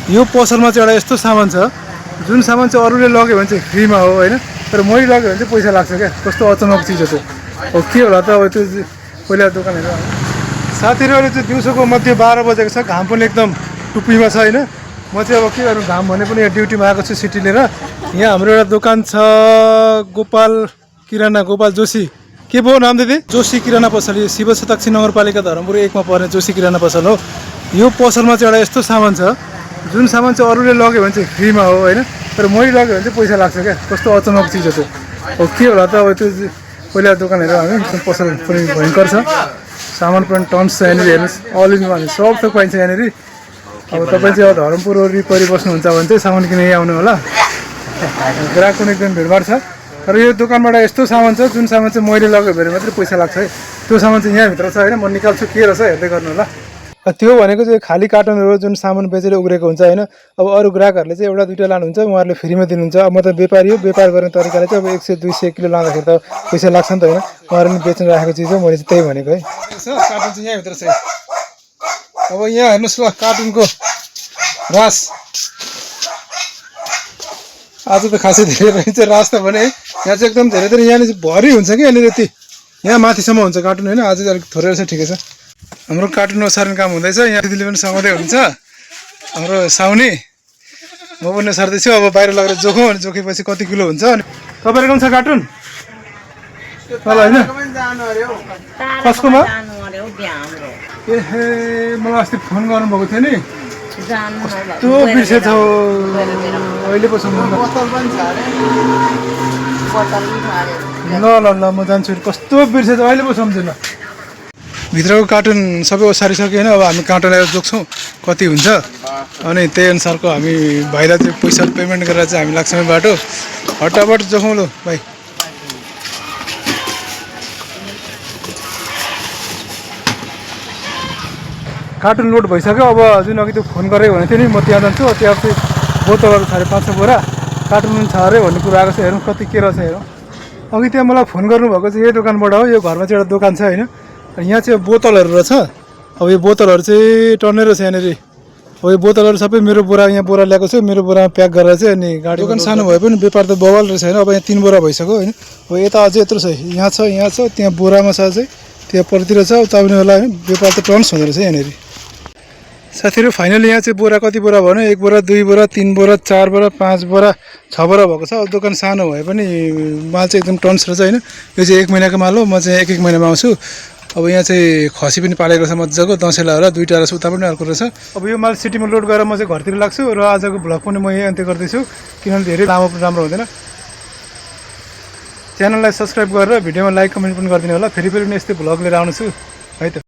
यो पसलमा चाहिँ एउटा यस्तो सामान छ जुन सामान चाहिँ अरूले लग्यो भने चाहिँ फ्रीमा हो हैन, तर मैले लग्यो भने चाहिँ पैसा लाग्छ क्या। कस्तो अचानक चिज हो त्यो। अब के होला त, अब त्यो पहिला दोकानहरू साथीहरू अहिले चाहिँ दिउँसोको मध्ये 12 बजेको छ, घाम पनि एकदम टुप्पीमा छ हैन। म चाहिँ अब के गर्नु, घाम भने पनि यहाँ ड्युटीमा आएको छु सिटी लिएर। यहाँ हाम्रो एउटा दोकान छ गोपाल किराना, गोपाल जोशी, के पो नाम दिदी? जोशी किराना पसल। यो शिव शताक्षी नगरपालिका धरमपुर 1 मा पर्ने जोशी किराना पसल हो। यो पसलमा चाहिँ एउटा यस्तो सामान छ जुन सामान चाहिँ अरूले लग्यो भने चाहिँ फ्रीमा हो हैन, तर मैले लग्यो भने चाहिँ पैसा लाग्छ क्या। कस्तो अचानक चिज हो त्यो। अब के होला त, अब त्यो पहिला दोकानहरू हामी पसल पनि भयङ्कर छ, सामान पनि टन्स छ यहाँनिर। हेर्नुहोस्, अल इन वान सब थोक पाइन्छ यहाँनिर। अब तपाईँ चाहिँ अब धरमपुर वरिपरि बस्नुहुन्छ भने चाहिँ सामान किन यहाँ आउनु होला। ग्राहक पनि एकदम भिडभाड छ। तर यो दोकानबाट यस्तो सामान छ जुन सामान चाहिँ मैले लग्यो भने मात्रै पैसा लाग्छ है। त्यो सामान चाहिँ यहाँभित्र छ होइन, म निकाल्छु के रहेछ हेर्दै गर्नु होला। त्यो भनेको चाहिँ खाली कार्टनहरू जुन सामान बेचेर उग्रेको हुन्छ होइन। अब अरू ग्राहकहरूले चाहिँ एउटा दुईवटा लानुहुन्छ, उहाँहरूले फ्रीमा दिनुहुन्छ। अब म त व्यापारी हो, व्यापार गर्ने तरिकाले चाहिँ अब 100-200 किलो लाँदाखेरि त पैसा लाग्छ नि त होइन। उहाँहरूले बेच्न राखेको चिज हो, मैले चाहिँ त्यही भनेको है। कार्टुन चाहिँ यहाँभित्र छ। अब यहाँ हेर्नुहोस् ल, कार्टुनको रास आज त खासै धेरै रहन्छ रास त भने है। यहाँ चाहिँ एकदम धेरै यहाँनिर भरि हुन्छ कि यहाँनिर, यति यहाँ माथिसम्म हुन्छ कार्टुन होइन। आज चाहिँ अलिक थोरै रहेछ, ठिकै छ। हाम्रो कार्टुन ओसार्ने काम हुँदैछ, यहाँ दिदीले पनि समाउँदै हुनुहुन्छ। हाम्रो साउनी, म पनि ओसार्दैछु। अब बाहिर लगेर जोखौँ, अनि जोखेपछि कति किलो हुन्छ। अनि तपाईँको पनि छ कार्टुन होइन? कसकोमा? ए मलाई अस्ति फोन गर्नुभएको थियो नि, कस्तो बिर्सेछ अहिले पो सम्झनु। ल ल ल म जान्छु, कस्तो बिर्सेछ अहिले पो सम्झिनु। भित्रको कार्टुन सबै ओसारिसक्यो होइन। अब हामी काउन्टर ल्याएर जोख्छौँ कति हुन्छ, अनि त्यही अनुसारको हामी भाइलाई चाहिँ पैसा पेमेन्ट गरेर चाहिँ हामी लाग्छौँ बाटो। हटाबाट जोखौँ ल भाइ। कार्टुन लोड भइसक्यो। अब जुन अघि त्यो फोन गरेको भनेको थियो नि, म त्यहाँ जान्छु। त्यहाँ चाहिँ बोतलहरू छ अरे 500 बोरा, कार्टुन पनि छ अरे भन्ने कुरा आएको छ। हेरौँ कति के रहेछ हेरौँ। अघि त्यहाँ मलाई फोन गर्नुभएको चाहिँ यही दोकानबाट हो। यो घरमा चाहिँ एउटा दोकान छ होइन। यहाँ चाहिँ बोतलहरू रहेछ। अब यो बोतलहरू चाहिँ टन्नै रहेछ यहाँनिर। अब यो बोतलहरू सबै मेरो बोरा, यहाँ बोरा ल्याएको छु, मेरो बोरामा प्याक गरेर चाहिँ अनि गाडी। दोकान सानो भए पनि व्यापार त बवाल रहेछ होइन। अब यहाँ 3 बोरा भइसक्यो होइन। अब यता अझै यत्रो छ, यहाँ छ, यहाँ छ, त्यहाँ बोरामा छ अझै, त्यहाँ पर्तिर छ। चाहिने होला होइन, व्यापार त टन्स हुँदो रहेछ यहाँनिर। साथीहरू फाइनली यहाँ चाहिँ बोरा कति बोरा भन्यो, 1 बोरा 2 बोरा 3 बोरा 4 बोरा 5 बोरा 6 बोरा भएको छ। अब दोकान सानो भए पनि माल चाहिँ एकदम टन्स रहेछ होइन। यो चाहिँ 1 महिनाको माल हो, म चाहिँ 1-1 महिनामा आउँछु। अब यहाँ चाहिँ खसी पनि पालेको रहेछ मजाको, दसैँलाई होला 2टा रहेछ, उता पनि अर्को रहेछ। अब यो माल सिटीमा लोड गरेर म चाहिँ घरतिर लाग्छु र आजको भ्लग पनि म यही अन्त्य गर्दैछु, किनभने धेरै लामो पनि राम्रो हुँदैन। च्यानललाई सब्सक्राइब गरेर भिडियोमा लाइक कमेन्ट पनि गरिदिनु होला। फेरि पनि यस्तै भ्लग लिएर आउँछु है त।